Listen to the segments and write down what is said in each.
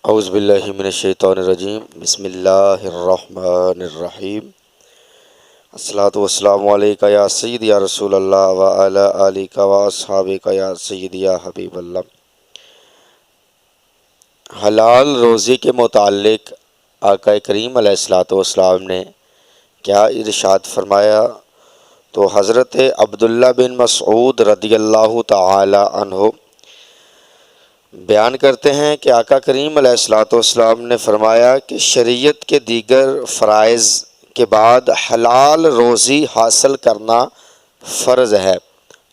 اعوذ باللہ من الشیطان الرجیم بسم اللہ الرحمن الرحیم الصلاۃ والسلام علیکہ یا سید یا رسول اللہ وعلی آلک و اصحابک یا سید یا حبیب اللہ۔ حلال روزی کے متعلق آقا کریم علیہ الصلاۃ والسلام نے کیا ارشاد فرمایا؟ تو حضرت عبداللہ بن مسعود رضی اللہ تعالی عنہ بیان کرتے ہیں کہ آقا کریم علیہ الصلاۃ والسلام نے فرمایا کہ شریعت کے دیگر فرائض کے بعد حلال روزی حاصل کرنا فرض ہے۔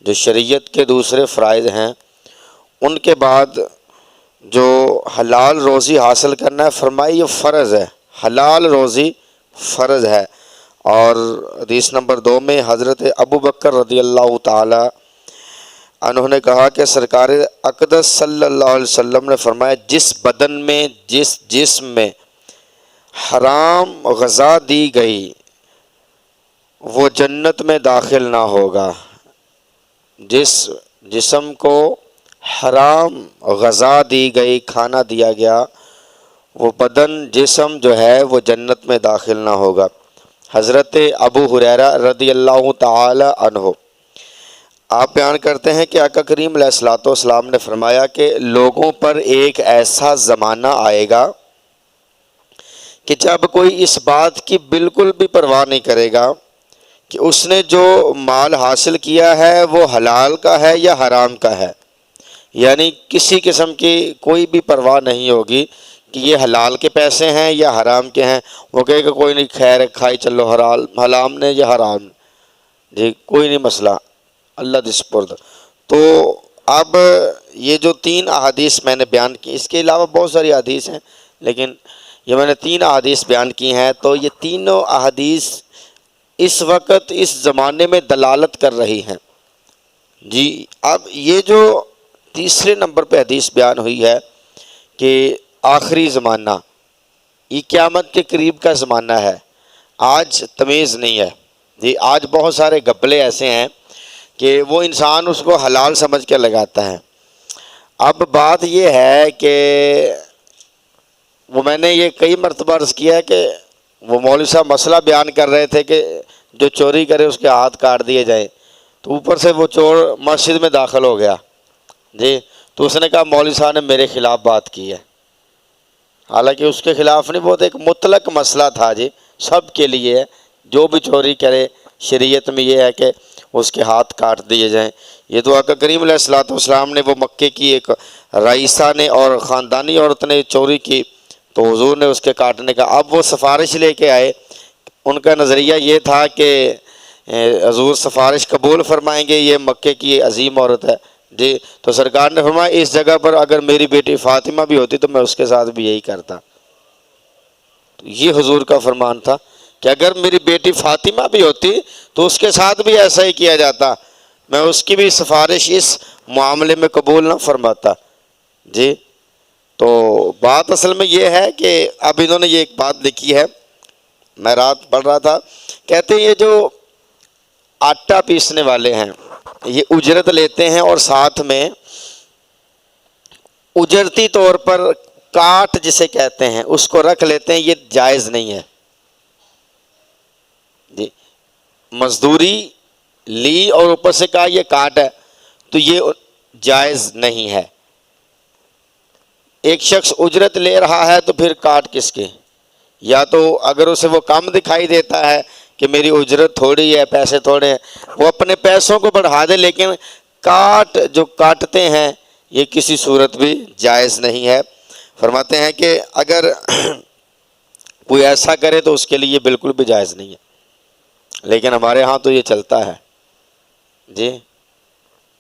جو شریعت کے دوسرے فرائض ہیں ان کے بعد جو حلال روزی حاصل کرنا ہے، فرمایا یہ فرض ہے، حلال روزی فرض ہے۔ اور حدیث نمبر 2 میں حضرت ابو بکر رضی اللہ تعالی انہوں نے کہا کہ سرکار اقدس صلی اللہ علیہ وسلم نے فرمایا، جس بدن میں جس جسم میں حرام غذا دی گئی وہ جنت میں داخل نہ ہوگا۔ جس جسم کو حرام غذا دی گئی، کھانا دیا گیا، وہ بدن جسم جو ہے وہ جنت میں داخل نہ ہوگا۔ حضرت ابو ہریرہ رضی اللہ تعالی عنہ آپ بیان کرتے ہیں کہ آقا کریم علیہ الصلوۃ والسلام نے فرمایا کہ لوگوں پر ایک ایسا زمانہ آئے گا کہ جب کوئی اس بات کی بالکل بھی پرواہ نہیں کرے گا کہ اس نے جو مال حاصل کیا ہے وہ حلال کا ہے یا حرام کا ہے، یعنی کسی قسم کی کوئی بھی پرواہ نہیں ہوگی کہ یہ حلال کے پیسے ہیں یا حرام کے ہیں۔ وہ کہے کہ کوئی نہیں، خیر ہے، کھائی چلو، حرام نے یا حرام، جی کوئی نہیں مسئلہ، اللہ دسپرد۔ تو اب یہ جو 3 احادیث میں نے بیان کی، اس کے علاوہ بہت ساری احادیث ہیں لیکن یہ میں نے 3 احادیث بیان کی ہیں، تو یہ تینوں احادیث اس وقت اس زمانے میں دلالت کر رہی ہیں۔ جی اب یہ جو تیسرے نمبر پہ حدیث بیان ہوئی ہے کہ آخری زمانہ، یہ قیامت کے قریب کا زمانہ ہے، آج تمیز نہیں ہے۔ جی آج بہت سارے گپلے ایسے ہیں کہ وہ انسان اس کو حلال سمجھ کے لگاتا ہے۔ اب بات یہ ہے کہ وہ میں نے یہ کئی مرتبہ عرض کیا ہے کہ وہ مولوی صاحب مسئلہ بیان کر رہے تھے کہ جو چوری کرے اس کے ہاتھ کاٹ دیے جائیں، تو اوپر سے وہ چور مسجد میں داخل ہو گیا، جی تو اس نے کہا مولوی صاحب نے میرے خلاف بات کی ہے، حالانکہ اس کے خلاف نہیں، بہت ایک مطلق مسئلہ تھا، جی سب کے لیے ہے، جو بھی چوری کرے شریعت میں یہ ہے کہ اس کے ہاتھ کاٹ دیے جائیں۔ یہ تو آقا کریم علیہ الصلوۃ والسلام نے، وہ مکے کی ایک رئیسہ نے اور خاندانی عورت نے چوری کی تو حضور نے اس کے کاٹنے کا، اب وہ سفارش لے کے آئے، ان کا نظریہ یہ تھا کہ حضور سفارش قبول فرمائیں گے، یہ مکے کی عظیم عورت ہے، جی تو سرکار نے فرمایا اس جگہ پر اگر میری بیٹی فاطمہ بھی ہوتی تو میں اس کے ساتھ بھی یہی کرتا۔ تو یہ حضور کا فرمان تھا کہ اگر میری بیٹی فاطمہ بھی ہوتی تو اس کے ساتھ بھی ایسا ہی کیا جاتا، میں اس کی بھی سفارش اس معاملے میں قبول نہ فرماتا۔ جی تو بات اصل میں یہ ہے کہ اب انہوں نے یہ ایک بات لکھی ہے، میں رات پڑھ رہا تھا، کہتے ہیں یہ جو آٹا پیسنے والے ہیں یہ اجرت لیتے ہیں اور ساتھ میں اجرتی طور پر کاٹ جسے کہتے ہیں اس کو رکھ لیتے ہیں، یہ جائز نہیں ہے۔ جی مزدوری لی اور اوپر سے کہا یہ کاٹ ہے تو یہ جائز نہیں ہے۔ ایک شخص اجرت لے رہا ہے تو پھر کاٹ کس کے؟ یا تو اگر اسے وہ کم دکھائی دیتا ہے کہ میری اجرت تھوڑی ہے، پیسے تھوڑے ہیں، وہ اپنے پیسوں کو بڑھا دے، لیکن کاٹ جو کاٹتے ہیں یہ کسی صورت بھی جائز نہیں ہے۔ فرماتے ہیں کہ اگر کوئی ایسا کرے تو اس کے لیے بالکل بھی جائز نہیں ہے، لیکن ہمارے ہاں تو یہ چلتا ہے۔ جی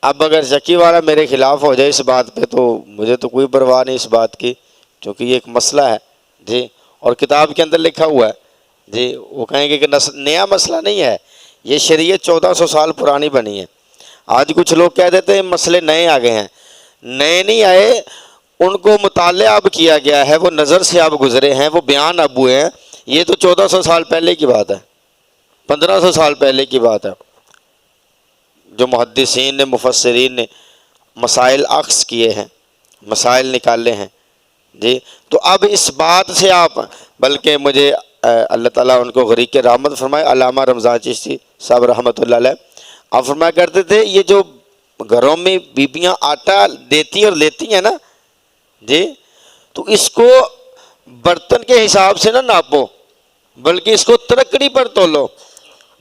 اب اگر شکی والا میرے خلاف ہو جائے اس بات پہ تو مجھے تو کوئی پرواہ نہیں اس بات کی، کیونکہ یہ ایک مسئلہ ہے، جی اور کتاب کے اندر لکھا ہوا ہے، جی وہ کہیں گے کہ نیا مسئلہ نہیں ہے، یہ شریعت 1400 سال پرانی بنی ہے۔ آج کچھ لوگ کہہ دیتے ہیں مسئلے نئے آ گئے ہیں، نئے نہیں آئے، ان کو مطالعہ اب کیا گیا ہے، وہ نظر سے اب گزرے ہیں، وہ بیان اب ہوئے ہیں، یہ تو 1400 سال پہلے کی بات ہے، 1500 سال پہلے کی بات ہے۔ جو محدثین نے، مفسرین نے مسائل اخذ کیے ہیں، مسائل نکالے ہیں، جی تو اب اس بات سے آپ، بلکہ مجھے اللہ تعالیٰ ان کو غریق رحمت فرمائے، علامہ رمضان چشتی صاحب رحمۃ اللہ علیہ، آپ فرمایا کرتے تھے یہ جو گھروں میں بیبیاں آٹا دیتی ہیں اور لیتی ہیں نا جی، تو اس کو برتن کے حساب سے نہ ناپو، بلکہ اس کو ترکڑی پر تولو۔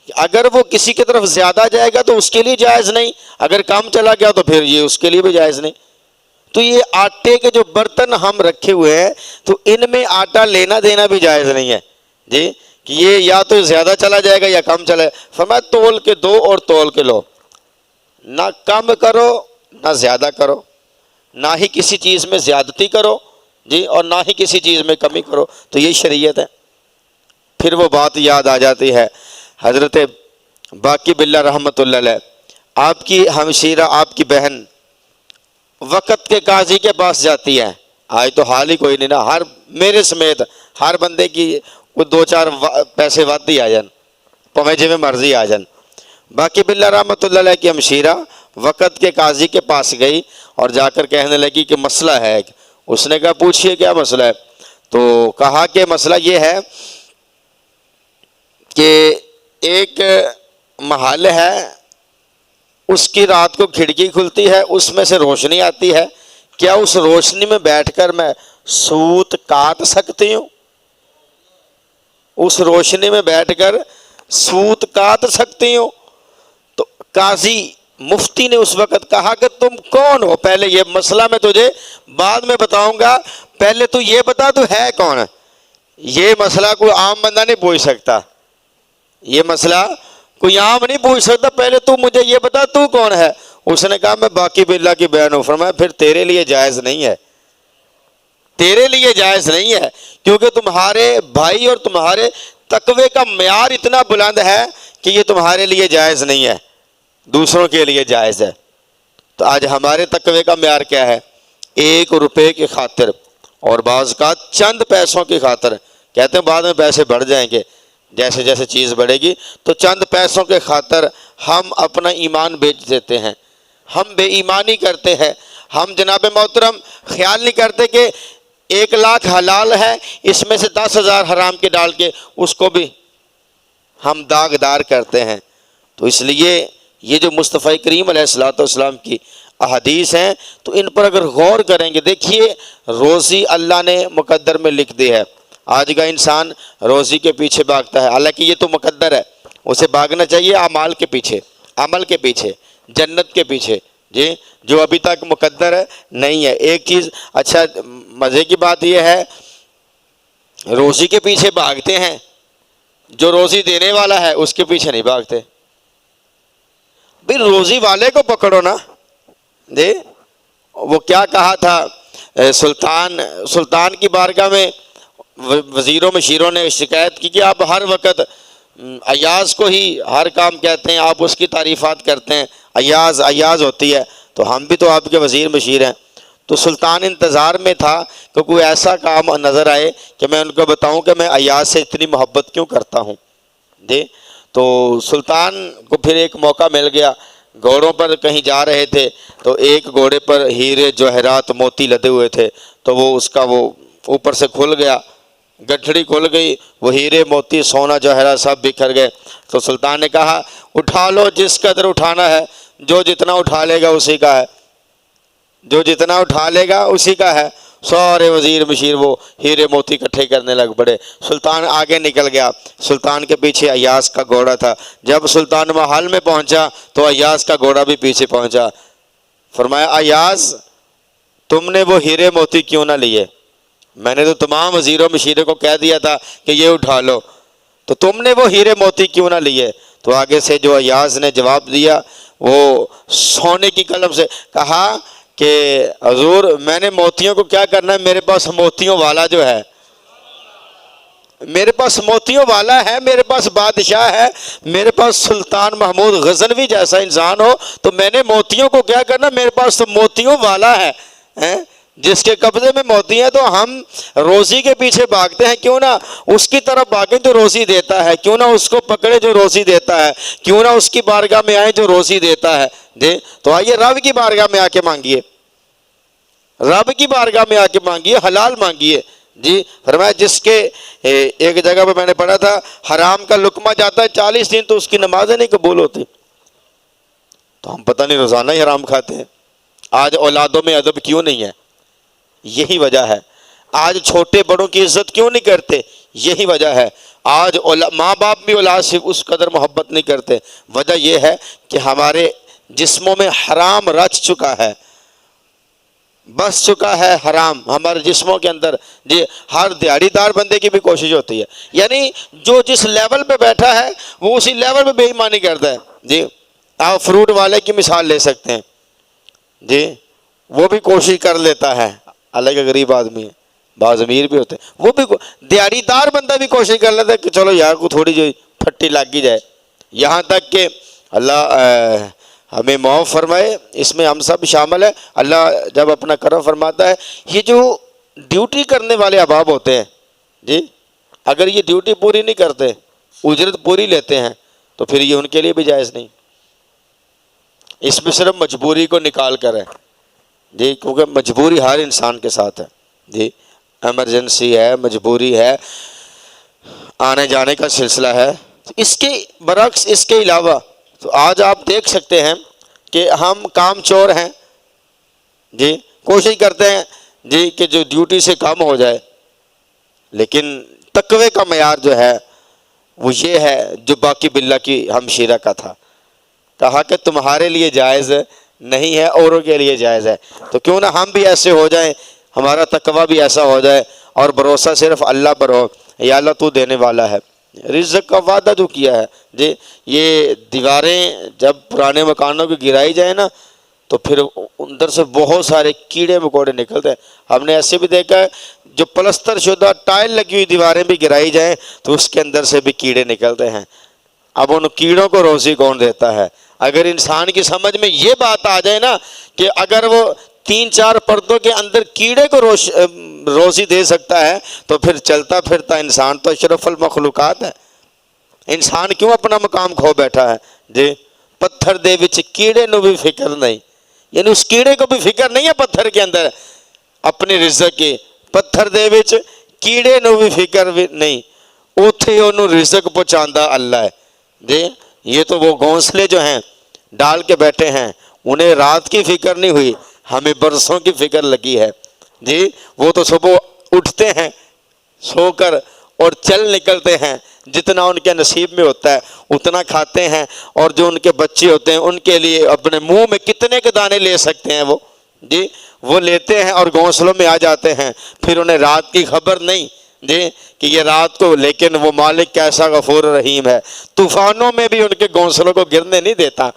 اگر وہ کسی کی طرف زیادہ جائے گا تو اس کے لیے جائز نہیں، اگر کم چلا گیا تو پھر یہ اس کے لیے بھی جائز نہیں۔ تو یہ آٹے کے جو برتن ہم رکھے ہوئے ہیں تو ان میں آٹا لینا دینا بھی جائز نہیں ہے جی، کہ یہ یا تو زیادہ چلا جائے گا یا کم چلے، فرمایا تول کے دو اور تول کے لو، نہ کم کرو نہ زیادہ کرو، نہ ہی کسی چیز میں زیادتی کرو جی، اور نہ ہی کسی چیز میں کمی کرو، تو یہ شریعت ہے۔ پھر وہ بات یاد آ جاتی ہے حضرت باقی باللہ رحمۃ اللہ علیہ، آپ کی ہمشیرہ، آپ کی بہن وقت کے قاضی کے پاس جاتی ہے، آج تو حال ہی کوئی نہیں نا، ہر میرے سمیت ہر بندے کی کوئی دو چار پیسے ود ہی آ جان، پویں جی میں مرضی آ جان۔ باقی باللہ رحمۃ اللہ علیہ کی ہمشیرہ وقت کے قاضی کے پاس گئی اور جا کر کہنے لگی کہ مسئلہ ہے ایک۔ اس نے کہا پوچھئے کیا مسئلہ ہے؟ تو کہا کہ مسئلہ یہ ہے کہ ایک محل ہے، اس کی رات کو کھڑکی کھلتی ہے، اس میں سے روشنی آتی ہے، کیا اس روشنی میں بیٹھ کر میں سوت کاٹ سکتی ہوں؟ اس روشنی میں بیٹھ کر سوت کاٹ سکتی ہوں؟ تو قاضی مفتی نے اس وقت کہا کہ تم کون ہو؟ پہلے یہ مسئلہ میں تجھے بعد میں بتاؤں گا، پہلے تو یہ بتا تو ہے کون ہے؟ یہ مسئلہ کوئی عام بندہ نہیں پوچھ سکتا، یہ مسئلہ کوئی عام نہیں پوچھ سکتا، پہلے تو مجھے یہ بتا تو کون ہے؟ اس نے کہا میں باقی باللہ کی بہن ہوں۔ فرمایا پھر تیرے لیے جائز نہیں ہے، تیرے لیے جائز نہیں ہے، کیونکہ تمہارے بھائی اور تمہارے تقوی کا معیار اتنا بلند ہے کہ یہ تمہارے لیے جائز نہیں ہے، دوسروں کے لیے جائز ہے۔ تو آج ہمارے تقوی کا معیار کیا ہے؟ 1 روپے کی خاطر اور بعض کا چند پیسوں کی خاطر، کہتے ہیں بعد میں پیسے بڑھ جائیں گے، جیسے جیسے چیز بڑھے گی، تو چند پیسوں کے خاطر ہم اپنا ایمان بیچ دیتے ہیں، ہم بے ایمانی کرتے ہیں، ہم جناب محترم خیال نہیں کرتے کہ 1 لاکھ حلال ہے، اس میں سے 10,000 حرام کے ڈال کے اس کو بھی ہم داغدار کرتے ہیں۔ تو اس لیے یہ جو مصطفیٰ کریم علیہ الصلوۃ والسلام کی احادیث ہیں تو ان پر اگر غور کریں گے، دیکھیے روزی اللہ نے مقدر میں لکھ دی ہے، آج کا انسان روزی کے پیچھے بھاگتا ہے، حالانکہ یہ تو مقدر ہے، اسے بھاگنا چاہیے اعمال کے پیچھے، عمل کے پیچھے، جنت کے پیچھے جی، جو ابھی تک مقدر ہے نہیں ہے۔ ایک چیز اچھا مزے کی بات یہ ہے، روزی کے پیچھے بھاگتے ہیں، جو روزی دینے والا ہے اس کے پیچھے نہیں بھاگتے۔ بھئی روزی والے کو پکڑو نا جی۔ وہ کیا کہا تھا سلطان کی بارگاہ میں وزیروں مشیروں نے شکایت کی کہ آپ ہر وقت ایاز کو ہی ہر کام کہتے ہیں، آپ اس کی تعریفات کرتے ہیں، ایاز ہوتی ہے، تو ہم بھی تو آپ کے وزیر مشیر ہیں۔ تو سلطان انتظار میں تھا کہ کوئی ایسا کام نظر آئے کہ میں ان کو بتاؤں کہ میں ایاز سے اتنی محبت کیوں کرتا ہوں جی۔ تو سلطان کو پھر ایک موقع مل گیا، گھوڑوں پر کہیں جا رہے تھے تو ایک گھوڑے پر ہیرے جواہرات موتی لدے ہوئے تھے، تو وہ اس کا وہ اوپر سے کھل گیا، گٹھڑی کھل گئی، وہ ہیرے موتی سونا جواہرات سب بکھر گئے۔ تو سلطان نے کہا اٹھا لو جس قدر اٹھانا ہے، جو جتنا اٹھا لے گا اسی کا ہے، جو جتنا اٹھا لے گا اسی کا ہے۔ سارے وزیر مشیر وہ ہیرے موتی اکٹھے کرنے لگ پڑے، سلطان آگے نکل گیا، سلطان کے پیچھے ایاز کا گھوڑا تھا، جب سلطان محل میں پہنچا تو ایاز کا گھوڑا بھی پیچھے پہنچا۔ فرمایا ایاز تم نے وہ ہیرے موتی کیوں نہ لیے؟ میں نے تو تمام وزیروں مشیروں کو کہہ دیا تھا کہ یہ اٹھا لو، تو تم نے وہ ہیرے موتی کیوں نہ لیے؟ تو آگے سے جو ایاز نے جواب دیا وہ سونے کی قلم سے کہا کہ حضور میں نے موتیوں کو کیا کرنا ہے، میرے پاس موتیوں والا جو ہے، میرے پاس موتیوں والا ہے، میرے پاس بادشاہ ہے، میرے پاس سلطان محمود غزنوی جیسا انسان ہو، تو میں نے موتیوں کو کیا کرنا، میرے پاس تو موتیوں والا ہے جس کے قبضے میں موتی ہیں۔ تو ہم روزی کے پیچھے بھاگتے ہیں، کیوں نہ اس کی طرف بھاگیں جو روزی دیتا ہے، کیوں نہ اس کو پکڑے جو روزی دیتا ہے، کیوں نہ اس کی بارگاہ میں آئے جو روزی دیتا ہے جی۔ تو آئیے رب کی بارگاہ میں آ کے مانگیے، رب کی بارگاہ میں آ کے مانگیے، حلال مانگیے جی۔ فرمایا جس کے ایک جگہ پہ میں نے پڑھا تھا حرام کا لقمہ جاتا ہے 40 دن تو اس کی نمازیں نہیں قبول ہوتی۔ تو ہم پتہ نہیں روزانہ ہی حرام کھاتے ہیں۔ آج اولادوں میں ادب کیوں نہیں ہے؟ یہی وجہ ہے۔ آج چھوٹے بڑوں کی عزت کیوں نہیں کرتے؟ یہی وجہ ہے۔ آج ماں باپ بھی اولاد سے اس قدر محبت نہیں کرتے۔ وجہ یہ ہے کہ ہمارے جسموں میں حرام رچ چکا ہے، بس چکا ہے حرام ہمارے جسموں کے اندر جی۔ ہر دیہڑی دار بندے کی بھی کوشش ہوتی ہے، یعنی جو جس لیول پہ بیٹھا ہے وہ اسی لیول پہ بے ایمانی کرتا ہے جی۔ آپ فروٹ والے کی مثال لے سکتے ہیں جی، وہ بھی کوشش کر لیتا ہے، اللہ کا غریب آدمی ہے، بعض امیر بھی ہوتے ہیں، وہ بھی دیہڑی دار بندہ بھی کوشش کر لیتا ہے کہ چلو یار کو تھوڑی جو پھٹی لگ جائے، یہاں تک کہ اللہ ہمیں معاف فرمائے، اس میں ہم سب شامل ہیں۔ اللہ جب اپنا کرم فرماتا ہے، یہ جو ڈیوٹی کرنے والے احباب ہوتے ہیں جی، اگر یہ ڈیوٹی پوری نہیں کرتے، اجرت پوری لیتے ہیں، تو پھر یہ ان کے لیے بھی جائز نہیں۔ اس میں صرف مجبوری کو نکال کر ہے جی، کیونکہ مجبوری ہر انسان کے ساتھ ہے جی، ایمرجنسی ہے، مجبوری ہے، آنے جانے کا سلسلہ ہے۔ اس کے برعکس، اس کے علاوہ تو آج آپ دیکھ سکتے ہیں کہ ہم کام چور ہیں جی، کوشش کرتے ہیں جی کہ جو ڈیوٹی سے کم ہو جائے، لیکن تقوی کا معیار جو ہے وہ یہ ہے جو باقی باللہ کی ہمشیرہ کا تھا، کہا کہ تمہارے لیے جائز نہیں ہے، اوروں کے لیے جائز ہے۔ تو کیوں نہ ہم بھی ایسے ہو جائیں، ہمارا تقوی بھی ایسا ہو جائے اور بھروسہ صرف اللہ پر ہو، یا اللہ تو دینے والا ہے۔ رزق کا وعدہ جو کیا ہے جی، یہ دیواریں جب پرانے مکانوں کی گرائی جائیں نا تو پھر اندر سے بہت سارے کیڑے مکوڑے نکلتے ہیں۔ ہم نے ایسے بھی دیکھا ہے جو پلستر شدہ ٹائل لگی ہوئی دیواریں بھی گرائی جائیں تو اس کے اندر سے بھی کیڑے نکلتے ہیں۔ اب ان کیڑوں کو روزی کون دیتا ہے؟ اگر انسان کی سمجھ میں یہ بات آ جائے نا کہ اگر وہ 3-4 پردوں کے اندر کیڑے کو روزی دے سکتا ہے تو پھر چلتا پھرتا انسان تو اشرف المخلوقات ہے۔ انسان کیوں اپنا مقام کھو بیٹھا ہے جی؟ پتھر دے وچ کیڑے نو بھی فکر نہیں، یعنی اس کیڑے کو بھی فکر نہیں ہے پتھر کے اندر اپنی رزق کی، پتھر دے وچ کیڑے نو بھی فکر نہیں، اوتھے انہوں رزق پہنچاندہ اللہ ہے جی۔ یہ تو وہ گھونسلے جو ہیں ڈال کے بیٹھے ہیں، انہیں رات کی فکر نہیں ہوئی، ہمیں برسوں کی فکر لگی ہے جی۔ وہ تو صبح اٹھتے ہیں سو کر اور چل نکلتے ہیں، جتنا ان کے نصیب میں ہوتا ہے اتنا کھاتے ہیں، اور جو ان کے بچے ہوتے ہیں ان کے لیے اپنے منہ میں کتنے کے دانے لے سکتے ہیں وہ جی، وہ لیتے ہیں اور گھونسلوں میں آ جاتے ہیں، پھر انہیں رات کی خبر نہیں جی کہ یہ رات کو، لیکن وہ مالک کیسا غفور رحیم ہے، طوفانوں میں بھی ان کے گھونسلوں کو گرنے نہیں دیتا۔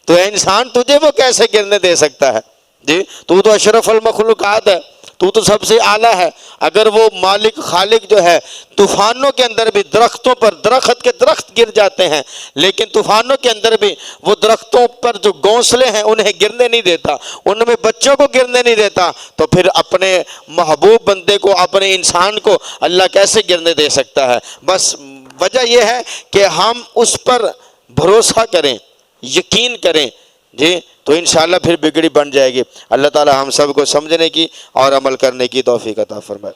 تو اے انسان تجھے وہ کیسے گرنے دے سکتا ہے جی؟ تو اشرف المخلوقات ہے، تو سب سے اعلیٰ ہے۔ اگر وہ مالک خالق جو ہے طوفانوں کے اندر بھی درختوں پر درخت کے درخت گر جاتے ہیں، لیکن طوفانوں کے اندر بھی وہ درختوں پر جو گھونسلے ہیں انہیں گرنے نہیں دیتا، ان میں بچوں کو گرنے نہیں دیتا، تو پھر اپنے محبوب بندے کو، اپنے انسان کو اللہ کیسے گرنے دے سکتا ہے؟ بس وجہ یہ ہے کہ ہم اس پر بھروسہ کریں، یقین کریں جی، تو انشاءاللہ پھر بگڑی بن جائے گی۔ اللہ تعالی ہم سب کو سمجھنے کی اور عمل کرنے کی توفیق عطا فرمائے۔